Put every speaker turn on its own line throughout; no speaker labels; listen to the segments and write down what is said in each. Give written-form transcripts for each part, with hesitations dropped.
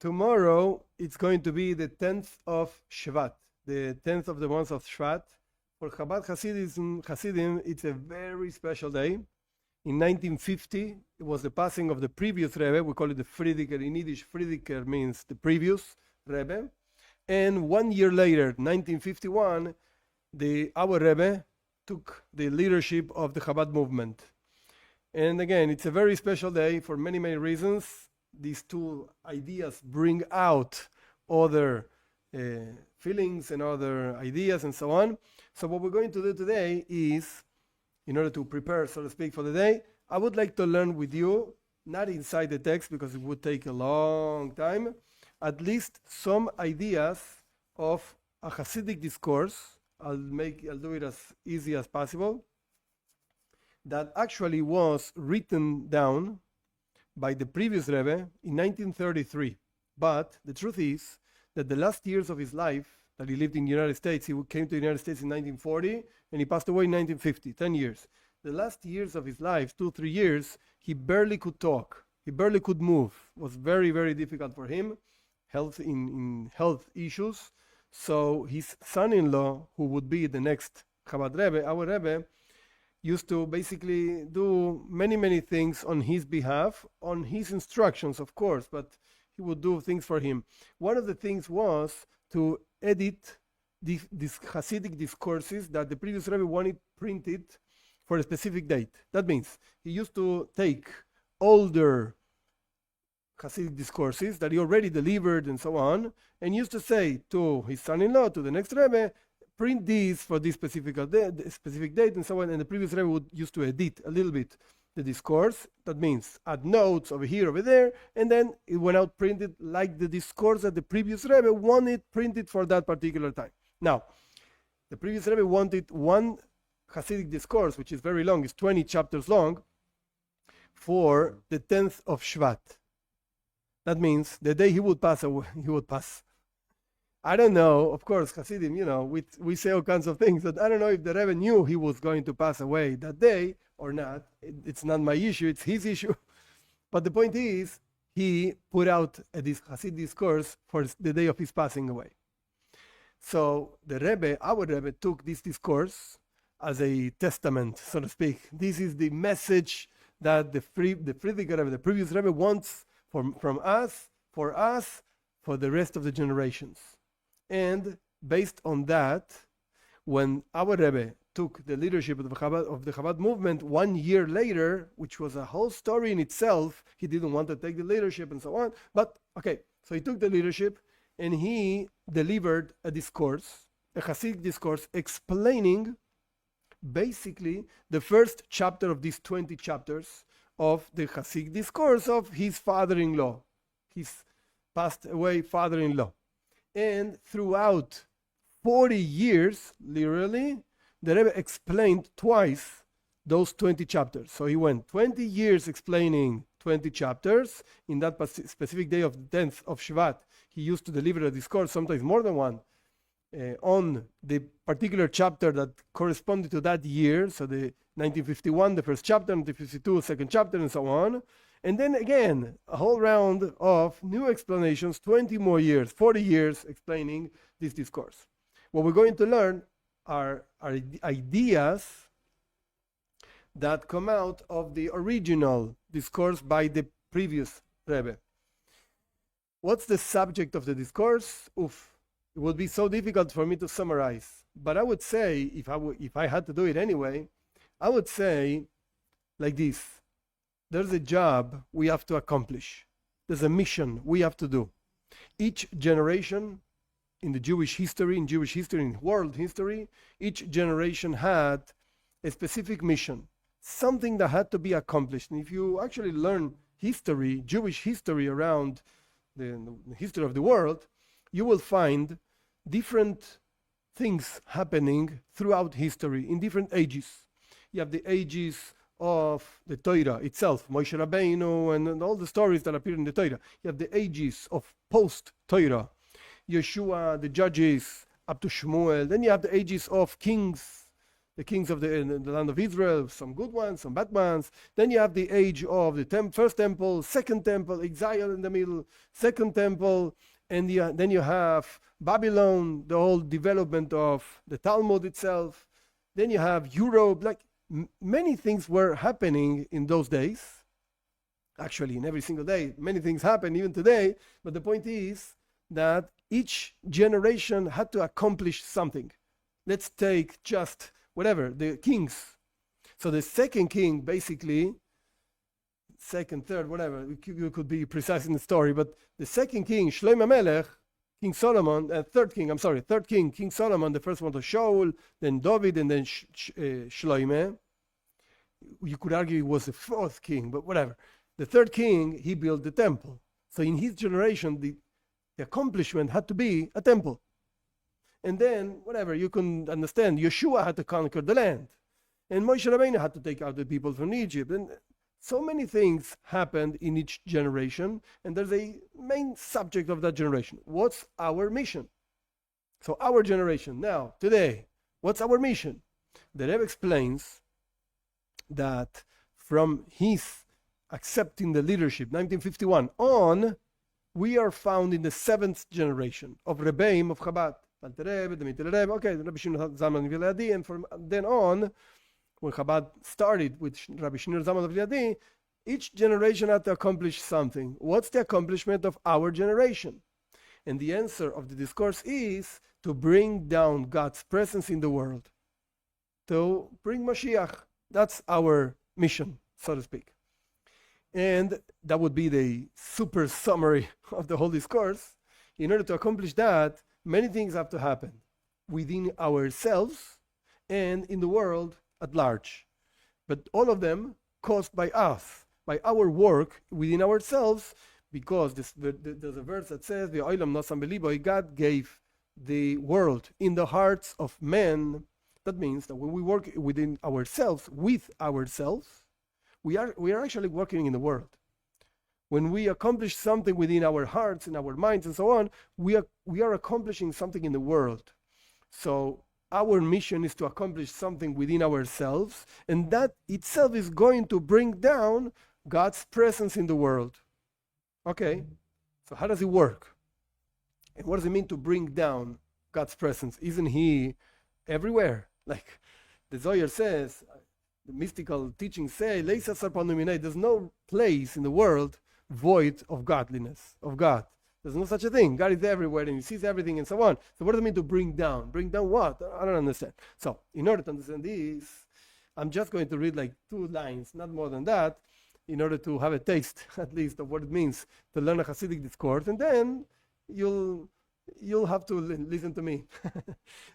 tomorrow it's going to be the 10th of Shvat, the 10th of the month of Shvat. For Chabad Hasidim, it's a very special day. In 1950, it was the passing of the previous Rebbe. We call it the Friediker. In Yiddish, Friediker means the previous Rebbe. And 1 year later, 1951, our Rebbe took the leadership of the Chabad movement. And again, it's a very special day for many, many reasons. These two ideas bring out other feelings and other ideas and so on. So what we're going to do today is, in order to prepare, so to speak, for the day, I would like to learn with you, not inside the text because it would take a long time, at least some ideas of a chassidic discourse. I'll do it as easy as possible. That actually was written down by the previous Rebbe in 1933. But the truth is that the last years of his life that he lived in the United States, he came to the United States in 1940 and he passed away in 1950, 10 years. The last years of his life, 2-3 years, he barely could talk. He barely could move. It was very, very difficult for him, health issues. So his son-in-law, who would be the next Chabad Rebbe, our Rebbe, used to basically do many, many things on his behalf, on his instructions, of course, but he would do things for him. One of the things was to edit these chassidic discourses that the previous Rebbe wanted printed for a specific date. That means he used to take older chassidic discourses that he already delivered and so on, and used to say to his son-in-law, to the next Rebbe, print these for this specific date and so on. And the previous Rebbe used to edit a little bit the discourse. That means add notes over here, over there, and then it went out printed like the discourse that the previous Rebbe wanted printed for that particular time. Now, the previous Rebbe wanted one Hasidic discourse, which is very long, it's 20 chapters long, for the 10th of Shvat. That means the day he would pass away, he would pass. I don't know, of course, Hasidim, we say all kinds of things, but I don't know if the Rebbe knew he was going to pass away that day or not. It's not my issue, it's his issue. But the point is, he put out this Hasidic discourse for the day of his passing away. So the Rebbe, our Rebbe, took this discourse as a testament, so to speak. This is the message that the Friediker Rebbe, the previous Rebbe, wants from us, for the rest of the generations. And based on that, when our Rebbe took the leadership of the Chabad movement 1 year later, which was a whole story in itself, he didn't want to take the leadership and so on. But okay, so he took the leadership and he delivered a discourse, a Hasidic discourse, explaining basically the first chapter of these 20 chapters of the Hasidic discourse of his father-in-law, his passed away father-in-law. And throughout 40 years, literally, the Rebbe explained twice those 20 chapters. So he went 20 years explaining 20 chapters. In that specific day of the 10th of Shvat, he used to deliver a discourse, sometimes more than one, on the particular chapter that corresponded to that year. So the 1951, the first chapter, 1952, second chapter, and so on. And then again, a whole round of new explanations, 20 more years, 40 years explaining this discourse. What we're going to learn are ideas that come out of the original discourse by the previous Rebbe. What's the subject of the discourse? It would be so difficult for me to summarize. But I would say, if I had to do it anyway, I would say like this. There's a job we have to accomplish. There's a mission we have to do. Each generation in the Jewish history, in world history, each generation had a specific mission, something that had to be accomplished. And if you actually learn history, Jewish history around the history of the world, you will find different things happening throughout history in different ages. You have the ages of the Torah itself, Moshe Rabbeinu, and all the stories that appear in the Torah. You have the ages of post-Torah, Yeshua, the judges, up to Shmuel. Then you have the ages of kings, the kings of the land of Israel, some good ones, some bad ones. Then you have the age of the first temple, second temple, exile in the middle, second temple, and then you have Babylon, the whole development of the Talmud itself. Then you have Europe. Like many things were happening in those days. Actually, in every single day, many things happen, even today. But the point is that each generation had to accomplish something. Let's take just whatever, the kings. So the second king, basically, second, third, whatever, you could be precise in the story, but the second king, Shlomo Melech, King Solomon, third king, King Solomon, the first one was Shaul, then David, and then Shlomo. You could argue he was the fourth king, but whatever. The third king, he built the temple. So in his generation, the accomplishment had to be a temple. And then, whatever, you can understand, Yeshua had to conquer the land. And Moshe Rabbeinu had to take out the people from Egypt. And so many things happened in each generation. And there's a main subject of that generation. What's our mission? So our generation, now, today, what's our mission? The Rebbe explains that from his accepting the leadership, 1951, on, we are found in the seventh generation of Rebbeim of Chabad. Okay, Rabbi Shimon Zalman V'Liadi, and from then on, when Chabad started with Rabbi Shimon Zalman V'Liadi, each generation had to accomplish something. What's the accomplishment of our generation? And the answer of the discourse is to bring down God's presence in the world, to bring Mashiach. That's our mission, so to speak. And that would be the super summary of the whole discourse. In order to accomplish that, many things have to happen within ourselves and in the world at large. But all of them caused by us, by our work within ourselves, because there's a verse that says, God gave the world in the hearts of men. That means that when we work within ourselves, with ourselves, we are actually working in the world. When we accomplish something within our hearts and our minds and so on, we are accomplishing something in the world. So our mission is to accomplish something within ourselves, and that itself is going to bring down God's presence in the world. Okay, so how does it work? And what does it mean to bring down God's presence? Isn't He everywhere? Like the Zohar says, the mystical teachings say, there's no place in the world void of godliness, of God. There's no such a thing. God is everywhere and He sees everything and so on. So what does it mean to bring down? Bring down what? I don't understand. So in order to understand this, I'm just going to read like 2 lines, not more than that, in order to have a taste, at least, of what it means to learn a chassidic discourse, and then you'll have to listen to me,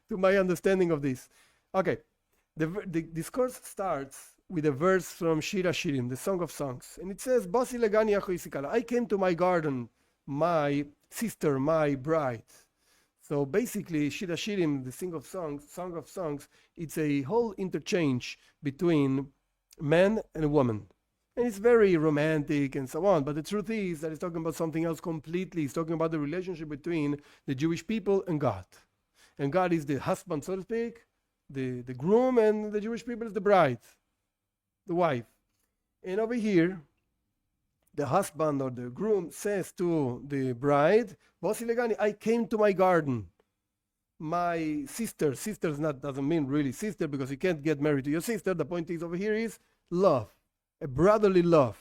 to my understanding of this. Okay, the discourse starts with a verse from Shir HaShirim, the Song of Songs, and it says, "Basi legani acho isikala." I came to my garden, my sister, my bride. So basically, Shir HaShirim, the Song of Songs, it's a whole interchange between man and woman. And it's very romantic and so on, but the truth is that it's talking about something else completely. It's talking about the relationship between the Jewish people and God. And God is the husband, so to speak, the groom, and the Jewish people is the bride, the wife. And over here, the husband or the groom says to the bride, "Bosi legani, I came to my garden. My sister doesn't mean really sister, because you can't get married to your sister. The point is over here is love. A brotherly love.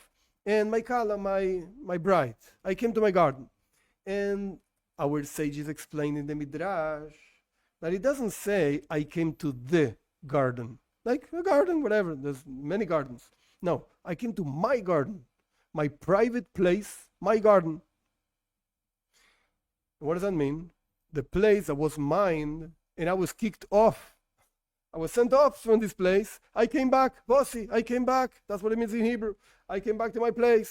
And my kala, my bride, I came to my garden." And our sages explain in the Midrash that it doesn't say, "I came to the garden." Like a garden, whatever, there's many gardens. No, I came to my garden, my private place, my garden. What does that mean? The place that was mine, and I was kicked off. I was sent off from this place. I came back, Bosi, I came back. That's what it means in Hebrew. I came back to my place.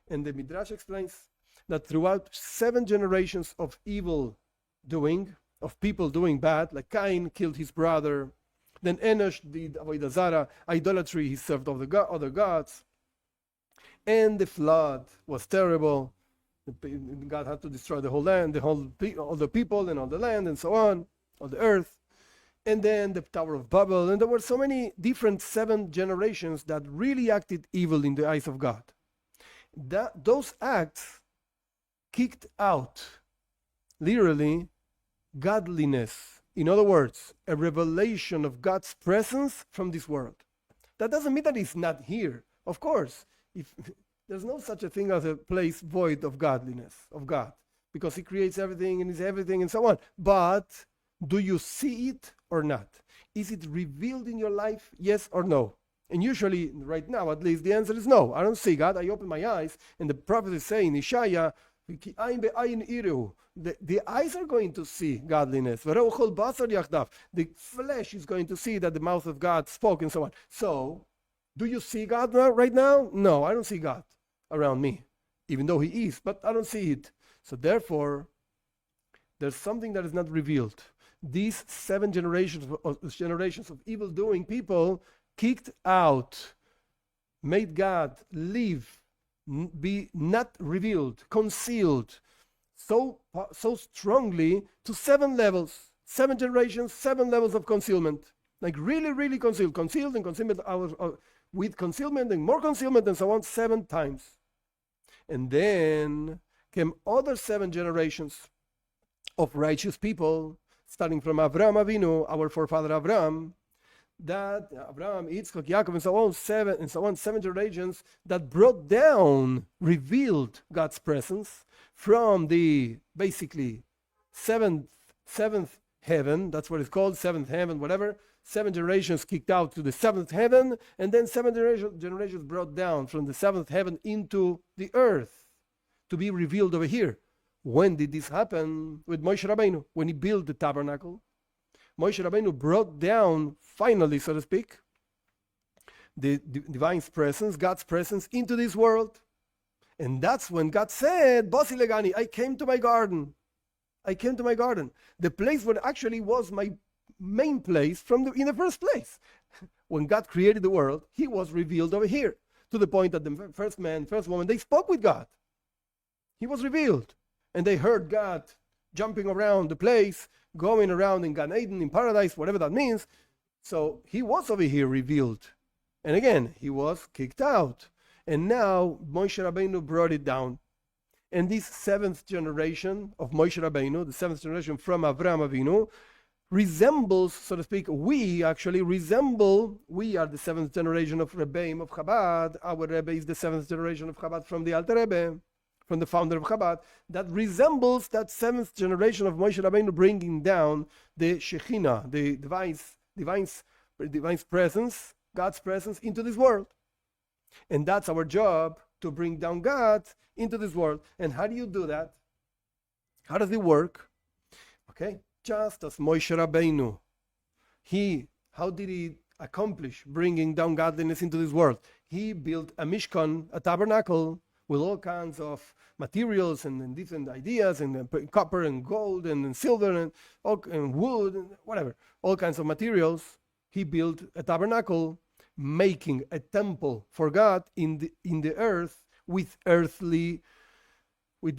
And the Midrash explains that throughout 7 generations of evil doing, of people doing bad, like Cain killed his brother, then Enosh did Avodah Zarah, idolatry, he served other gods, and the flood was terrible. God had to destroy the whole land, all the people and all the land and so on, all the earth. and then the Tower of Babel, and there were so many different 7 generations that really acted evil in the eyes of God. Those acts kicked out, literally, godliness. In other words, a revelation of God's presence from this world. That doesn't mean that it's not here. Of course, if there's no such a thing as a place void of godliness, of God, because He creates everything and is everything and so on. But do you see it or not? Is it revealed in your life? Yes or no? And usually, right now at least, the answer is no. I don't see God. I open my eyes, and the prophet is saying, Ishaya, the eyes are going to see godliness. The flesh is going to see that the mouth of God spoke and so on. So, do you see God right now? No, I don't see God around me, even though He is, but I don't see it. So therefore, there's something that is not revealed. These 7 generations of evil-doing people kicked out, made God live, be not revealed, concealed so strongly to 7 levels, 7 generations, 7 levels of concealment. Like really, really concealed and concealment, with concealment and more concealment and so on, 7 times. And then came other 7 generations of righteous people, starting from Abraham Avinu, our forefather Abraham, that Abraham, Yitzchak, Yaakov, and so on, 7 generations that brought down, revealed God's presence from the basically seventh heaven. That's what it's called, 7th heaven, whatever. 7 generations kicked out to the 7th heaven, and then 7 generations brought down from the 7th heaven into the earth to be revealed over here. When did this happen? With Moshe Rabbeinu, when he built the tabernacle. Moshe Rabbeinu brought down, finally, so to speak, the divine presence, God's presence, into this world. And that's when God said, Basi legani, I came to my garden. I came to my garden. The place where actually was my main place in the first place. When God created the world, He was revealed over here, to the point that the first man, first woman, they spoke with God. He was revealed. And they heard God jumping around the place, going around in Gan Eden, in paradise, whatever that means. So He was over here revealed. And again, He was kicked out. And now Moshe Rabbeinu brought it down. And this 7th generation of Moshe Rabbeinu, the 7th generation from Avraham Avinu, resembles, so to speak, we are the 7th generation of Rebbeim of Chabad. Our Rebbe is the 7th generation of Chabad from the Alter Rebbe, from the founder of Chabad, that resembles that 7th generation of Moshe Rabbeinu bringing down the Shekhinah, the divine presence, God's presence into this world. And that's our job, to bring down God into this world. And how do you do that? How does it work? Okay, just as Moshe Rabbeinu, how did he accomplish bringing down godliness into this world? He built a mishkan, a tabernacle, with all kinds of materials and different ideas, and copper and gold and silver and wood and whatever, all kinds of materials. He built a tabernacle, making a temple for God in the earth with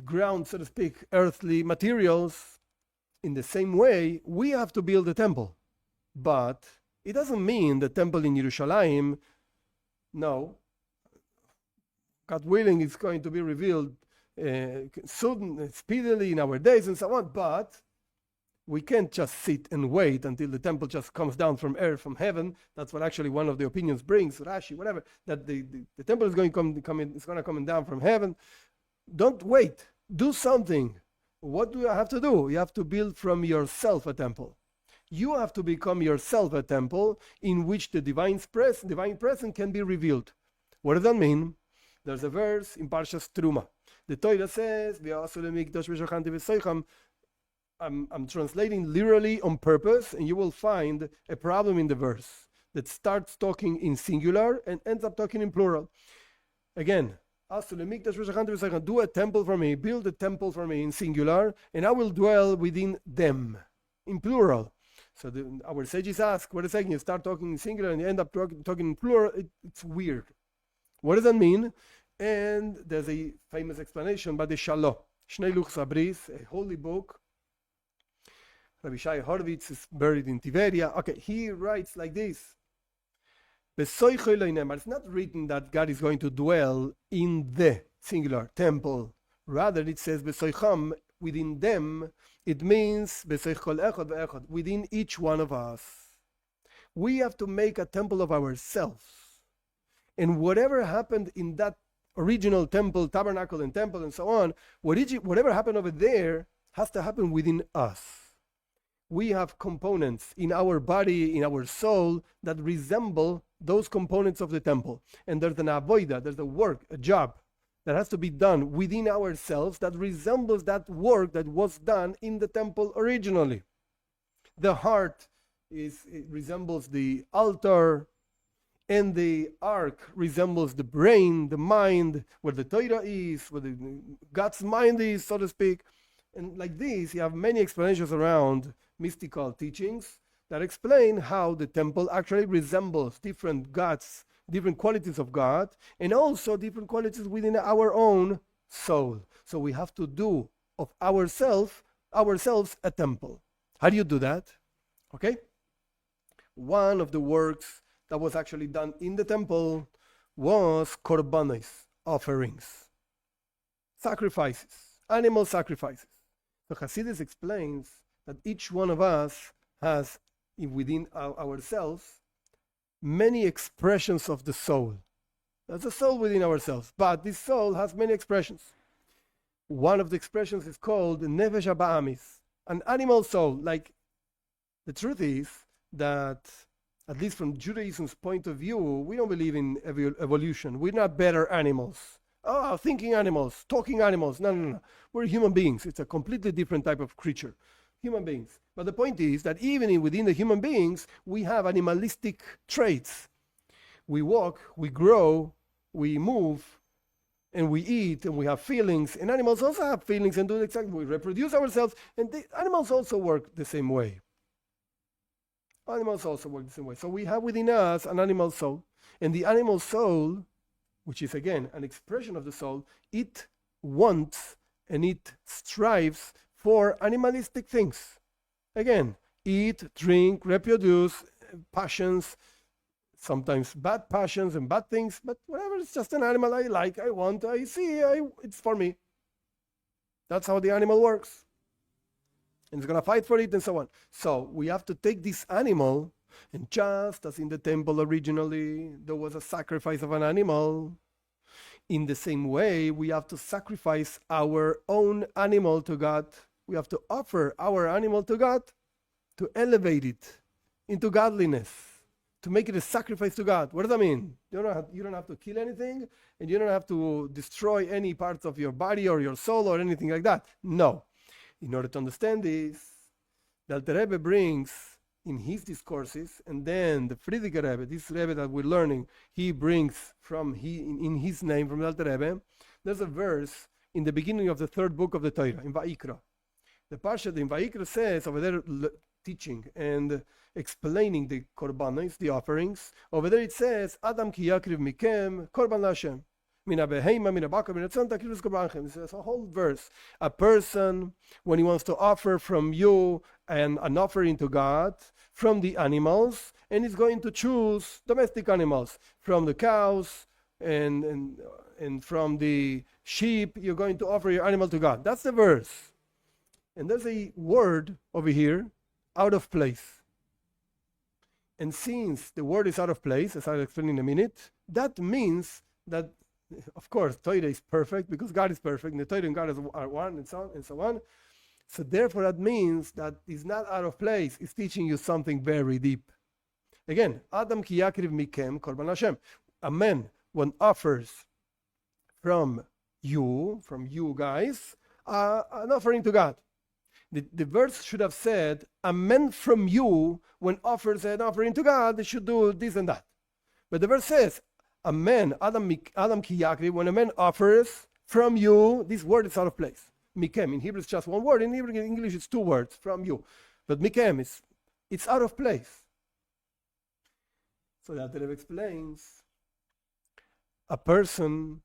ground, so to speak, earthly materials. In the same way, we have to build a temple. But it doesn't mean the temple in Yerushalayim. No. God willing, it's going to be revealed soon, speedily in our days and so on. But we can't just sit and wait until the temple just comes down from earth, from heaven. That's what actually one of the opinions brings, Rashi, whatever, that the temple is going to come down from heaven. Don't wait. Do something. What do you have to do? You have to build from yourself a temple. You have to become yourself a temple in which the divine presence can be revealed. What does that mean? There's a verse in Parshas Truma. The Torah says, I'm translating literally on purpose, and you will find a problem in the verse that starts talking in singular and ends up talking in plural. Again, do a temple for me, build a temple for me in singular, and I will dwell within them in plural. So our sages ask, what is saying? You start talking in singular and you end up talking in plural. It's weird. What does that mean? And there's a famous explanation by the Shalom, Shnei Luch Sabris, a holy book, Rabbi Shai Horowitz is buried in Tuvia. Okay, he writes like this. It's not written that God is going to dwell in the singular temple. Rather, it says Besoicham, within them. It means within each one of us. We have to make a temple of ourselves. And whatever happened in that original temple, tabernacle and temple and so on, whatever happened over there has to happen within us. We have components in our body, in our soul, that resemble those components of the temple. And there's an avoida, there's a work, a job that has to be done within ourselves that resembles that work that was done in the temple originally. The heart it resembles the altar, and the ark resembles the brain, the mind, where the Torah is, where God's mind is, so to speak. And like this, you have many explanations around mystical teachings that explain how the temple actually resembles different gods, different qualities of God, and also different qualities within our own soul. So we have to do of ourselves a temple. How do you do that? Okay? One of the works that was actually done in the temple was korbanos, offerings, sacrifices, animal sacrifices. So Hasidus explains that each one of us has within ourselves many expressions of the soul. There's a soul within ourselves, but this soul has many expressions. One of the expressions is called nefesh ha'ba'amis, an animal soul. Like, the truth is that, at least from Judaism's point of view, we don't believe in evolution. We're not better animals. Oh, thinking animals, talking animals. No. We're human beings. It's a completely different type of creature. Human beings. But the point is that even within the human beings, we have animalistic traits. We walk, we grow, we move, and we eat, and we have feelings. And animals also have feelings and do exactly. We reproduce ourselves, and the animals also work the same way. Animals also work the same way. So we have within us an animal soul. And the animal soul, which is again an expression of the soul, it wants and it strives for animalistic things. Again, eat, drink, reproduce, passions, sometimes bad passions and bad things, but whatever, it's just an animal I like, I want, I see, it's for me. That's how the animal works. And it's going to fight for it and so on. So we have to take this animal, and just as in the temple originally, there was a sacrifice of an animal, in the same way, we have to sacrifice our own animal to God. We have to offer our animal to God to elevate it into godliness, to make it a sacrifice to God. What does that mean? You don't have to kill anything, and you don't have to destroy any parts of your body or your soul or anything like that. No. In order to understand this, the Alter Rebbe brings in his discourses, and then the Frierdiker Rebbe, this Rebbe that we're learning, he brings in his name from the Alter Rebbe. There's a verse in the beginning of the third book of the Torah, in Vayikra. The Parsha in Vayikra says, over there teaching and explaining the korbanos, the offerings, over there it says, Adam ki yakriv mikem korban Hashem. It's a whole verse. A person, when he wants to offer from you an offering to God, from the animals, and he's going to choose domestic animals, from the cows and from the sheep, you're going to offer your animal to God. That's the verse. And there's a word over here, out of place. And since the word is out of place, as I'll explain in a minute, that means that, of course, Torah is perfect because God is perfect, and the Torah and God are one, and so on and so on. So therefore, that means that it's not out of place. It's teaching you something very deep. Again, Adam ki yakriv mikem korban Hashem. A man, when offers from you guys, an offering to God. The verse should have said, a man from you, when offers an offering to God, they should do this and that. But the verse says, a man, Adam ki yakriv, when a man offers from you, this word is out of place. Mikem, in Hebrew it's just one word, in English it's two words, from you. But mikem, it's out of place. So that Rebbe explains, a person,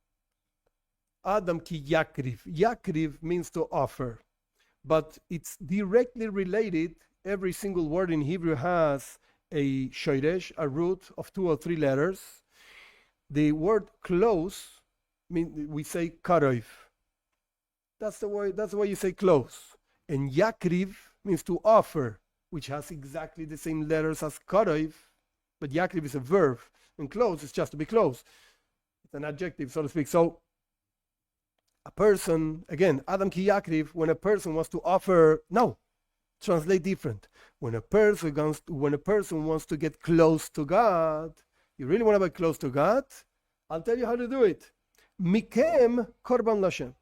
Adam ki yakriv. Yakriv means to offer. but it's directly related. Every single word in Hebrew has a shoresh, a root of 2 or 3 letters. The word close, we say karov. That's the way you say close. And yakriv means to offer, which has exactly the same letters as karov, but yakriv is a verb, and close is just to be close. It's an adjective, so to speak. So a person, again, Adam ki yakriv, when a person wants to offer, no, translate different. When a person wants to get close to God, you really want to be close to God, I'll tell you how to do it. Mikem korban lashem.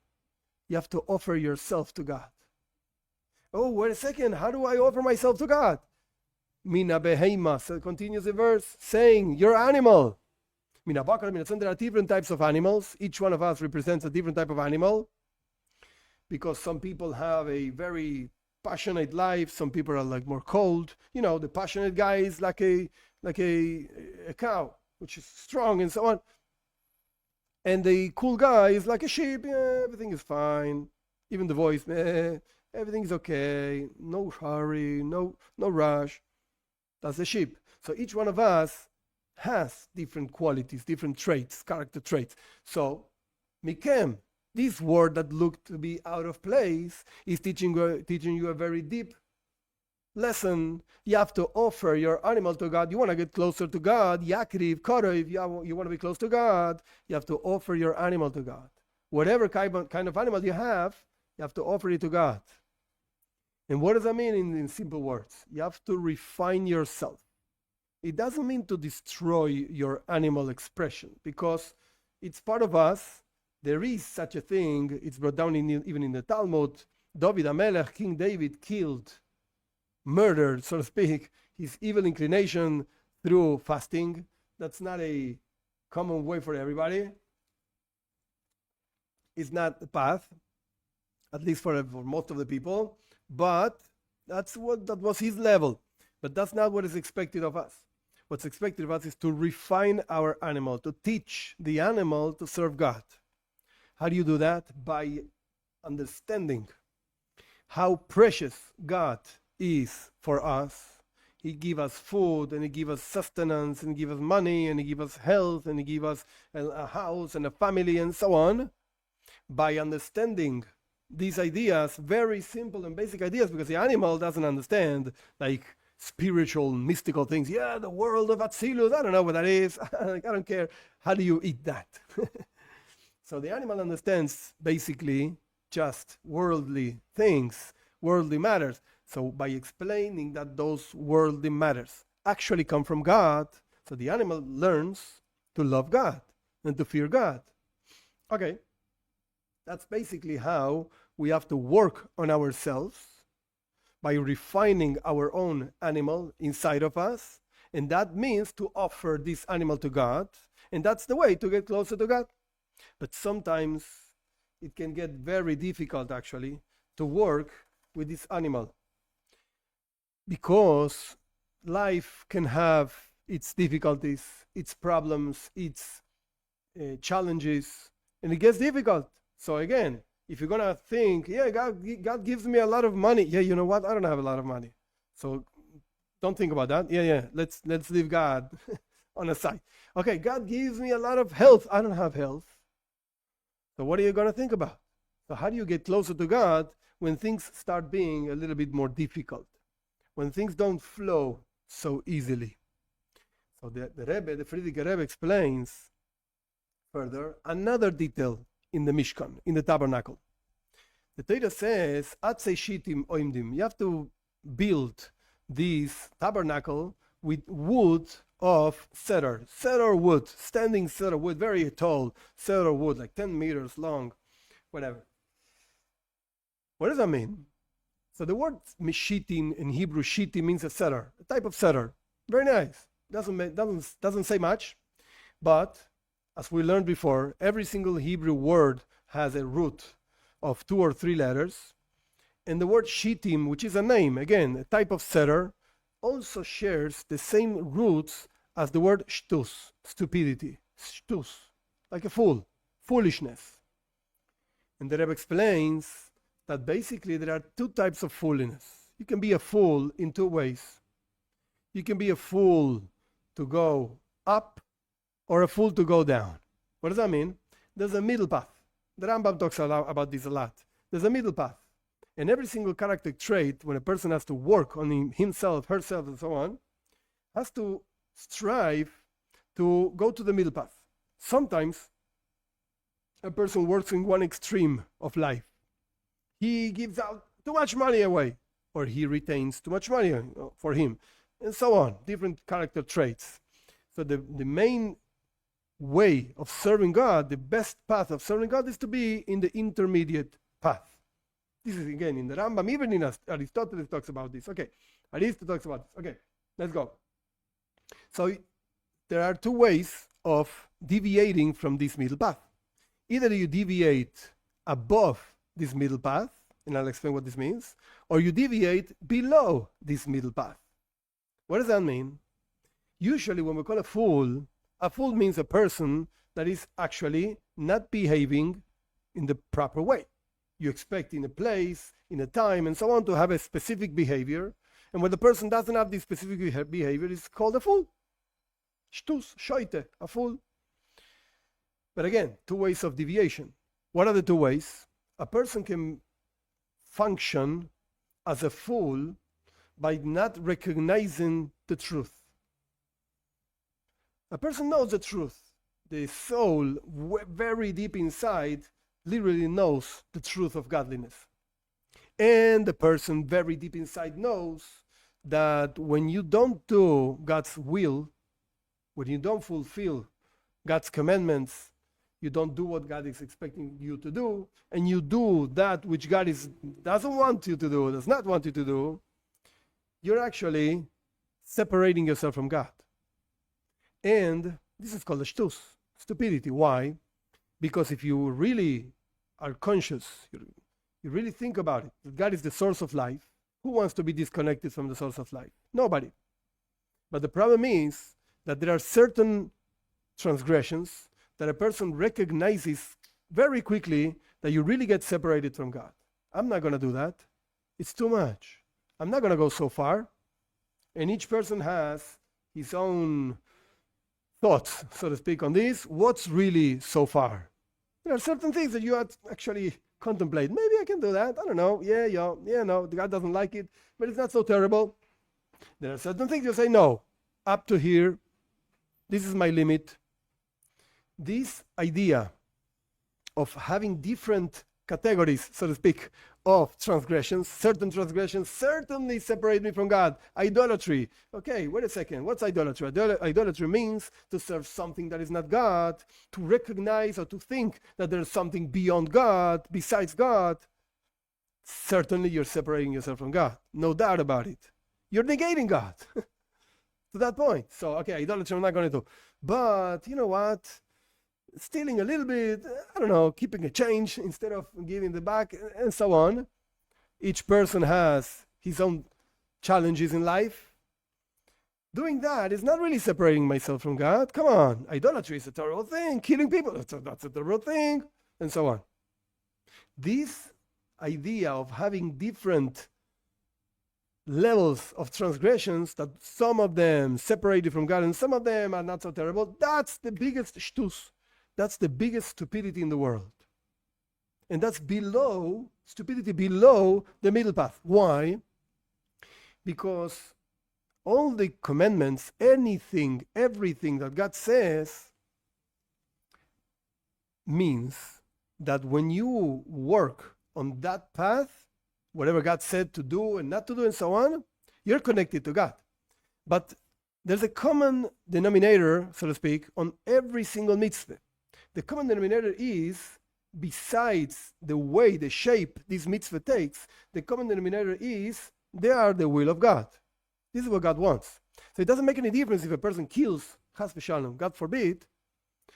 You have to offer yourself to God. Oh, wait a second. How do I offer myself to God? Mina beheima. So continues the verse saying, your animal. Mina bakar, mina tzon. There are different types of animals. Each one of us represents a different type of animal. Because some people have a very passionate life. Some people are like more cold. The passionate guy is like a cow, which is strong and so on. And the cool guy is like a sheep. Yeah, everything is fine. Even the voice, everything is okay. No hurry, no rush. That's the sheep. So each one of us has different qualities, different traits, character traits. So, mikem, this word that looked to be out of place, is teaching you a very deep lesson. You have to offer your animal to God. You want to get closer to God. Yakriv, Korov, you want to be close to God. You have to offer your animal to God. Whatever kind of animal you have to offer it to God. And what does that mean in simple words? You have to refine yourself. It doesn't mean to destroy your animal expression, because it's part of us. There is such a thing. It's brought down even in the Talmud. David HaMelech, King David, murdered, so to speak, his evil inclination through fasting. That's not a common way for everybody. It's not the path, at least for most of the people. But that was his level. But that's not what is expected of us. What's expected of us is to refine our animal, to teach the animal to serve God. How do you do that? By understanding how precious God is for us. He give us food, and He give us sustenance, and He give us money, and He give us health, and He give us a house and a family and so on. By understanding these ideas, very simple and basic ideas, because the animal doesn't understand like spiritual, mystical things. Yeah, the world of Atzilus, I don't know what that is. I don't care. How do you eat that? So the animal understands basically just worldly things, worldly matters. So by explaining that those worldly matters actually come from God, so the animal learns to love God and to fear God. Okay, that's basically how we have to work on ourselves, by refining our own animal inside of us. And that means to offer this animal to God. And that's the way to get closer to God. But sometimes it can get very difficult, actually, to work with this animal, because life can have its difficulties, its problems, its challenges, and it gets difficult. So again, if you're going to think, yeah, God gives me a lot of money. Yeah, you know what? I don't have a lot of money. So don't think about that. Yeah, let's leave God on the side. Okay, God gives me a lot of health. I don't have health. So what are you going to think about? So how do you get closer to God when things start being a little bit more difficult? When things don't flow so easily? So the Rebbe, the Previous Rebbe, explains further another detail in the Mishkan, in the tabernacle. The Torah says, Atzei shitim oimdim. You have to build this tabernacle with wood of cedar wood, standing cedar wood, very tall cedar wood, like 10 meters long, whatever. What does that mean? So the word mishitim in Hebrew, shiti, means a cedar, a type of cedar. Very nice. Doesn't say much, but as we learned before, every single Hebrew word has a root of 2 or 3 letters. And the word shittim, which is a name, again, a type of cedar, also shares the same roots as the word shtus, stupidity, shtus, like a fool, foolishness. And the Rebbe explains that basically there are two types of foolishness. You can be a fool in two ways. You can be a fool to go up or a fool to go down. What does that mean? There's a middle path. The Rambam talks about this a lot. There's a middle path. And every single character trait, when a person has to work on himself, herself, and so on, has to strive to go to the middle path. Sometimes a person works in one extreme of life. He gives out too much money away, or he retains too much money for him, and so on. Different character traits. So the main way of serving God, the best path of serving God, is to be in the intermediate path. This is again in the Rambam, even in Aristotle talks about this. Okay, Aristotle talks about this. Okay, let's go. So there are two ways of deviating from this middle path. Either you deviate above this middle path, and I'll explain what this means, or you deviate below this middle path. What does that mean? Usually when we call a fool means a person that is actually not behaving in the proper way. You expect in a place, in a time, and so on to have a specific behavior, and when the person doesn't have this specific behavior, it's called a fool. Shtus, shoite, a fool. But again, two ways of deviation. What are the two ways? A person can function as a fool by not recognizing the truth. A person knows the truth. The soul, very deep inside, literally knows the truth of godliness. And the person very deep inside knows that when you don't do God's will, when you don't fulfill God's commandments, you don't do what God is expecting you to do, and you do that which God doesn't want you to do, does not want you to do, you're actually separating yourself from God. And this is called a shtus, stupidity. Why? Because if you really are conscious, you really think about it, that God is the source of life, who wants to be disconnected from the source of life? Nobody. But the problem is that there are certain transgressions that a person recognizes very quickly that you really get separated from God. I'm not going to do that. It's too much. I'm not going to go so far. And each person has his own thoughts, so to speak, on this. What's really so far? There are certain things that you have to actually contemplate. Maybe I can do that. I don't know. No, God doesn't like it, but it's not so terrible. There are certain things you say, no, up to here. This is my limit. This idea of having different categories, so to speak, of transgressions, certain transgressions certainly separate me from God. Idolatry. Okay, wait a second. What's idolatry? Idolatry means to serve something that is not God, to recognize or to think that there's something beyond God, besides God. Certainly you're separating yourself from God. No doubt about it. You're negating God to that point. So, okay, idolatry I'm not going to do. But you know what? Stealing a little bit, I don't know, keeping a change instead of giving the back, and so on. Each person has his own challenges in life. Doing that is not really separating myself from God. Come on, idolatry is a terrible thing. Killing people, that's a terrible thing, and so on. This idea of having different levels of transgressions, that some of them separated from God and some of them are not so terrible, that's the biggest shtus. That's the biggest stupidity in the world. And that's stupidity below the middle path. Why? Because all the commandments, everything that God says means that when you work on that path, whatever God said to do and not to do and so on, you're connected to God. But there's a common denominator, so to speak, on every single mitzvah. The common denominator is, besides the way, the shape this mitzvah takes, the common denominator is, they are the will of God. This is what God wants. So it doesn't make any difference if a person kills, chas v'shalom, God forbid,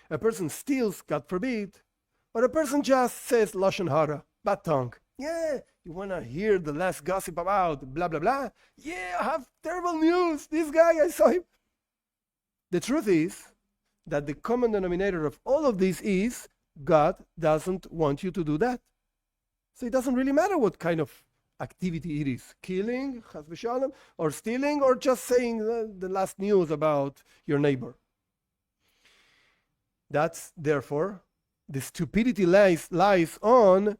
a person steals, God forbid, or a person just says lashon hara, bad tongue. Yeah, you want to hear the last gossip about blah, blah, blah? Yeah, I have terrible news. This guy, I saw him. The truth is that the common denominator of all of this is God doesn't want you to do that. So it doesn't really matter what kind of activity it is. Killing, chas v'shalom, or stealing, or just saying the last news about your neighbor. That's, therefore, the stupidity lies on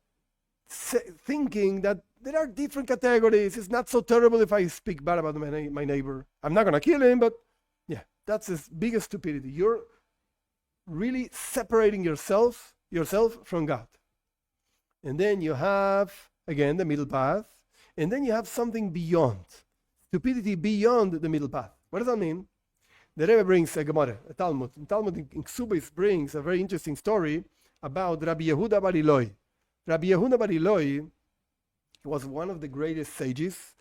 thinking that there are different categories. It's not so terrible if I speak bad about my neighbor. I'm not going to kill him, but yeah, that's the biggest stupidity. You're really separating yourself from God. And then you have, again, the middle path. And then you have something beyond. Stupidity beyond the middle path. What does that mean? The Rebbe brings a Gemara, a Talmud. Talmud in Ksubis brings a very interesting story about Rabbi Yehuda bar Ilai. Rabbi Yehuda bar Ilai was one of the greatest sages.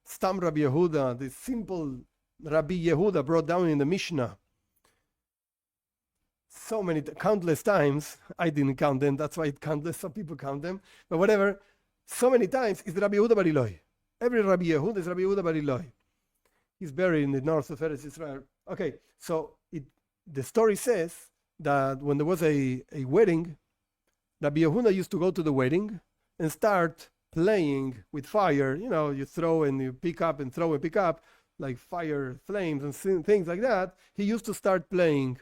Stam Rabbi Yehuda, the simple Rabbi Yehuda brought down in the Mishnah so many, countless times. I didn't count them, that's why it's countless. Some people count them. But whatever, so many times is Rabbi Yehuda bar Ilai. Every Rabbi Yehuda is Rabbi Yehuda bar Ilai. He's buried in the north of Eretz Israel. Okay, so the story says that when there was a wedding, Rabbi Yehuda used to go to the wedding and start playing with fire. You know, you throw and you pick up and throw and pick up, like fire flames and things like that. He used to start playing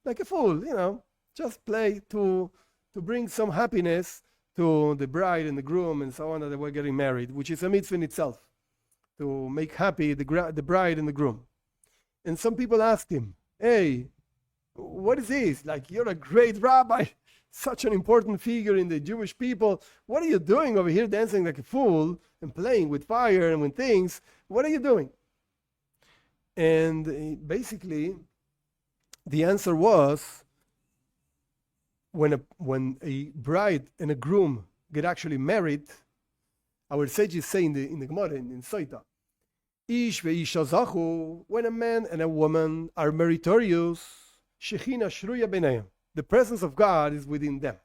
like a fool, you know, just play to bring some happiness to the bride and the groom and so on that they were getting married, which is a mitzvah in itself, to make happy the bride and the groom. And some people asked him, hey, what is this? Like, you're a great rabbi, such an important figure in the Jewish people. What are you doing over here dancing like a fool and playing with fire and with things? What are you doing? And basically, the answer was, when a bride and a groom get actually married, our sages say in the Gemara, in Soita, Ish ve'isha zachu, when a man and a woman are meritorious, shechina shruya b'neihem, the presence of God is within them.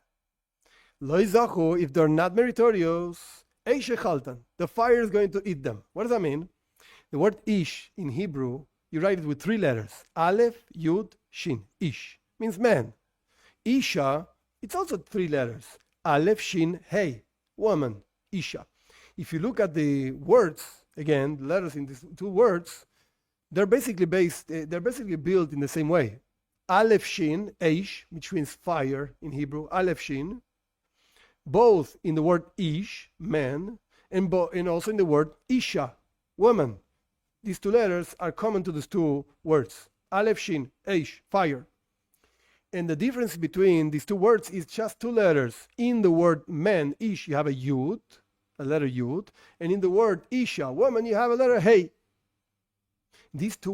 Lo zachu, if they're not meritorious, eish echaltan, the fire is going to eat them. What does that mean? The word ish in Hebrew, you write it with 3 letters. Aleph, Yud, Shin. Ish means man. Isha, it's also 3 letters. Aleph, Shin, Hey, woman. Isha. If you look at the words, again, the letters in these 2 words, they're basically built in the same way. Aleph, Shin, Eish, which means fire in Hebrew. Aleph, Shin, both in the word Ish, man, and also in the word Isha, woman. These 2 letters are common to these 2 words. Aleph, Shin, Eish, fire. And the difference between these 2 words is just 2 letters. In the word man, Ish, you have a Yud, a letter Yud. And in the word Isha, woman, you have a letter Hey. These 2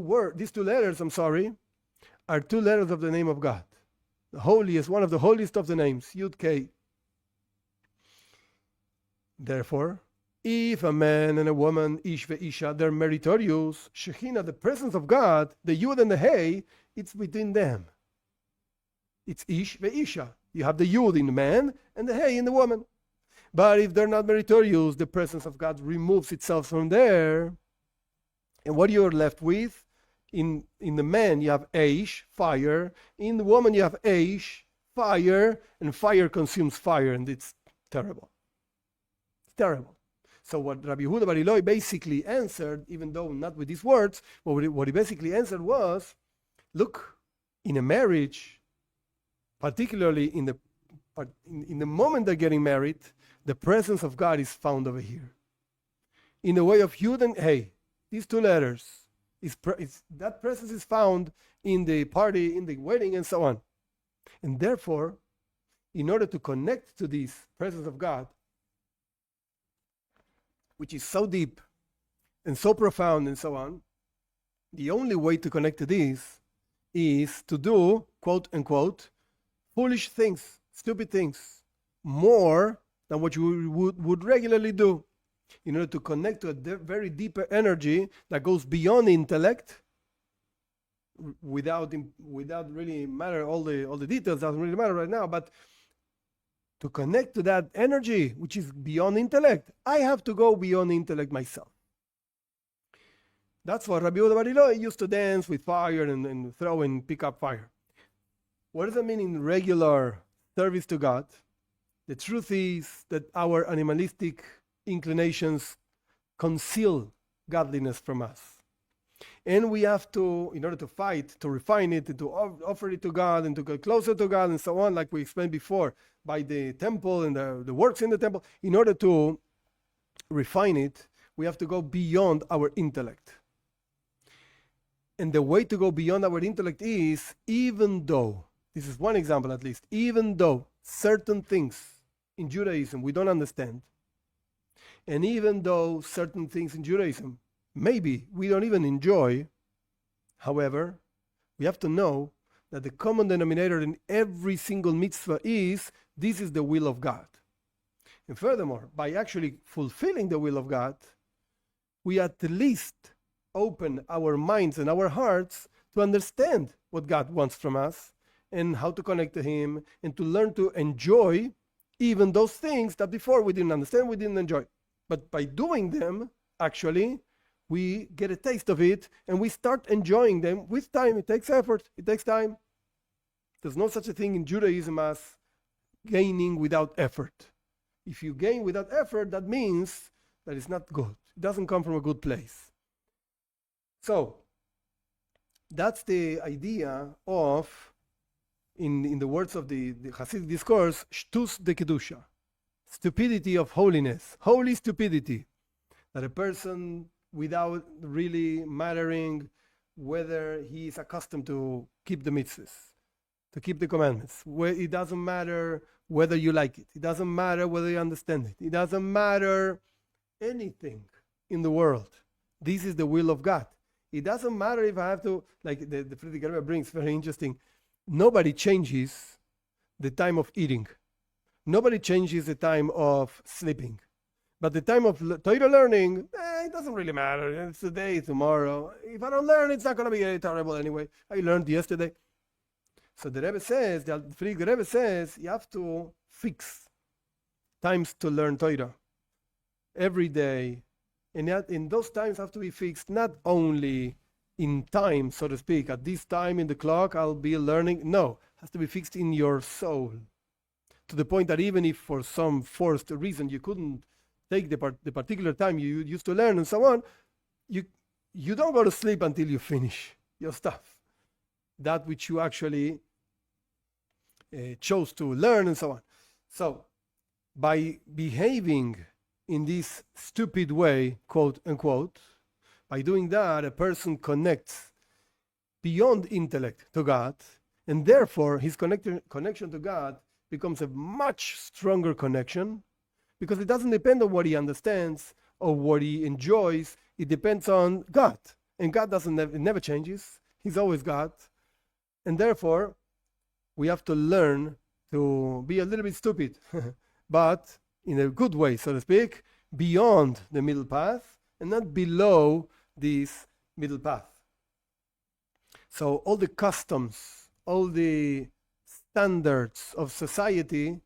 letters, are 2 letters of the name of God. The holiest, one of the holiest of the names, Yud K. Therefore, if a man and a woman, Ish ve'isha, they're meritorious, Shekhinah, the presence of God, the Yud and the Hey, it's within them. It's Ish ve'isha. You have the Yud in the man and the Hey in the woman. But if they're not meritorious, the presence of God removes itself from there. And what you're left with, in the man you have Eish, fire. In the woman you have Eish, fire. And fire consumes fire, and it's terrible. It's terrible. So what Rabbi Yehuda bar Ilai basically answered, even though not with these words, what he basically answered was, look, in a marriage, particularly in the moment they're getting married, the presence of God is found over here. In the way of Yud and Hey, these 2 letters, that presence is found in the party, in the wedding, and so on. And therefore, in order to connect to this presence of God, which is so deep and so profound and so on, the only way to connect to this is to do, quote unquote, foolish things, stupid things, more than what you would regularly do, in order to connect to a very deeper energy that goes beyond intellect, without really matter all the details, doesn't really matter right now, but to connect to that energy which is beyond intellect, I have to go beyond intellect myself. That's what Rabbi Yehuda bar Ilai used to dance with fire and throw and pick up fire. What does that mean in regular service to God? The truth is that our animalistic inclinations conceal godliness from us. And we have to, in order to fight, to refine it, to offer it to God and to get closer to God and so on, like we explained before, by the temple and the works in the temple, in order to refine it, we have to go beyond our intellect. And the way to go beyond our intellect is, even though, this is one example at least, even though certain things in Judaism we don't understand, and even though certain things in Judaism maybe we don't even enjoy, however, we have to know that the common denominator in every single mitzvah is, this is the will of God. And furthermore, by actually fulfilling the will of God, we at least open our minds and our hearts to understand what God wants from us and how to connect to Him and to learn to enjoy even those things that before we didn't understand, we didn't enjoy. But by doing them, actually, we get a taste of it and we start enjoying them with time. It takes effort. It takes time. There's no such a thing in Judaism as gaining without effort. If you gain without effort, that means that it's not good. It doesn't come from a good place. So, that's the idea of, in the words of the chassidic discourse, shtus de kedusha, stupidity of holiness, holy stupidity, that a person, without really mattering whether he is accustomed to keep the mitzvahs, to keep the commandments, it doesn't matter whether you like it, it doesn't matter whether you understand it, it doesn't matter anything in the world. This is the will of God. It doesn't matter if I have to, like the Previous Rebbe brings, very interesting. Nobody changes the time of eating. Nobody changes the time of sleeping. But the time of Torah learning, it doesn't really matter. It's today, tomorrow. If I don't learn, it's not going to be terrible anyway. I learned yesterday. So the Rebbe says, the Rebbe says, you have to fix times to learn Torah every day. And in those times have to be fixed not only in time, so to speak. At this time in the clock, I'll be learning. No, it has to be fixed in your soul. To the point that even if for some forced reason you couldn't take the particular time you used to learn and so on, you don't go to sleep until you finish your stuff. That which you actually chose to learn and so on. So, by behaving in this stupid way, quote unquote, by doing that, a person connects beyond intellect to God, and therefore his connection to God becomes a much stronger connection, because it doesn't depend on what he understands or what he enjoys. It depends on God, and God it never changes. He's always God, and therefore we have to learn to be a little bit stupid, but in a good way, so to speak, beyond the middle path and not below this middle path. So all the customs, all the standards of society,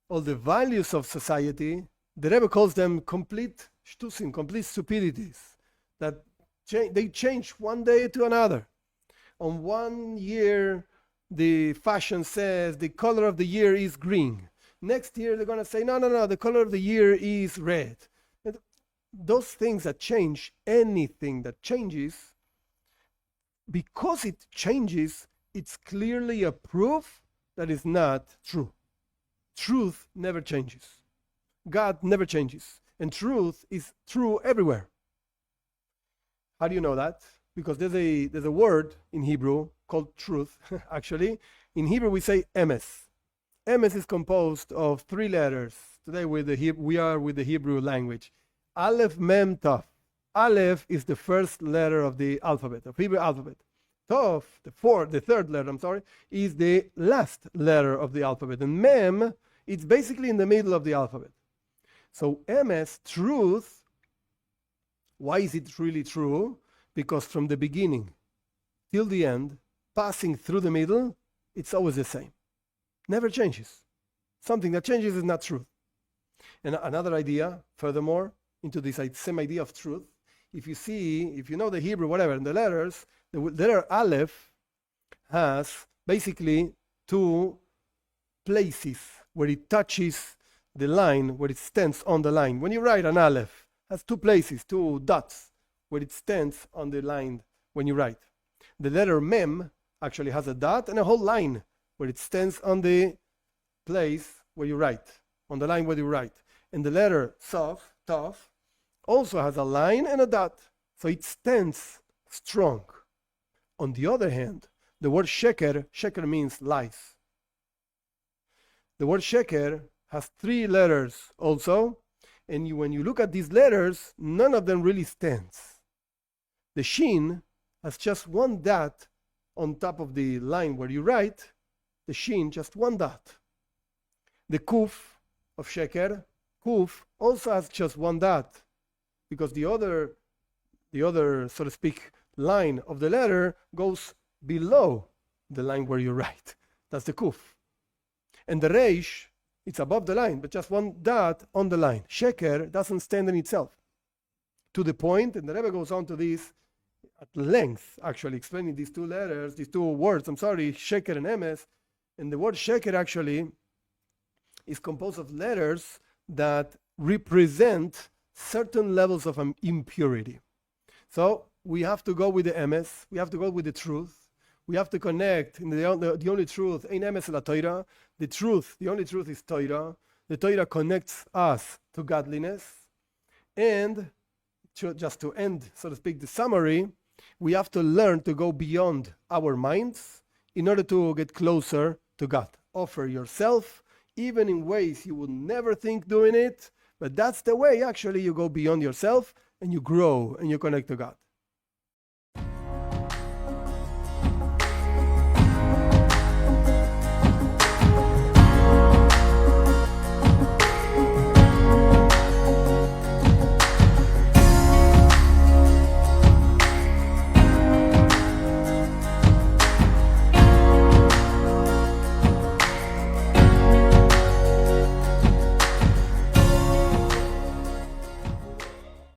all the values of society, the Rebbe calls them complete shtusim, complete stupidities, that they change one day to another. On one year, the fashion says the color of the year is green. Next year, they're going to say, no, the color of the year is red. And those things that change, anything that changes, because it changes, it's clearly a proof that is not true. Truth never changes. God never changes. And truth is true everywhere. How do you know that? Because there's a word in Hebrew called truth, actually. In Hebrew, we say emes. Emes is composed of 3 letters. Today we are with the Hebrew language. Aleph, Mem, Tov. Aleph is the first letter of the alphabet, of Hebrew alphabet. Tov, the third letter, is the last letter of the alphabet. And Mem, it's basically in the middle of the alphabet. So Emes, truth, why is it really true? Because from the beginning till the end, passing through the middle, it's always the same. Never changes. Something that changes is not truth. And another idea, furthermore, into this same idea of truth, if you know the Hebrew, whatever, and the letters, the letter Aleph has basically 2 places where it touches the line, where it stands on the line. When you write an aleph, it has two places, two dots, where it stands on the line when you write. The letter mem actually has a dot and a whole line where it stands on the place where you write, on the line where you write. And the letter tov also has a line and a dot, so it stands strong. On the other hand, the word sheker means lies. The word sheker has three letters also, and when you look at these letters, none of them really stands. The shin has just one dot on top of the line where you write, the shin, just one dot. The kuf of sheker, kuf, also has just one dot, because the other, so to speak, line of the letter goes below the line where you write. That's the kuf. And the reish, it's above the line, but just one dot on the line. Sheker doesn't stand in itself. To the point, and the Rebbe goes on to this at length, actually explaining these two letters, these two words, sheker and emes. And the word sheker actually is composed of letters that represent certain levels of impurity. So we have to go with the emes, we have to go with the truth. We have to connect in the only truth, ein emes la Torah. The truth, the only truth is Torah. The Torah connects us to godliness. And just to end, so to speak, the summary, we have to learn to go beyond our minds in order to get closer to God. Offer yourself, even in ways you would never think doing it, but that's the way actually you go beyond yourself and you grow and you connect to God.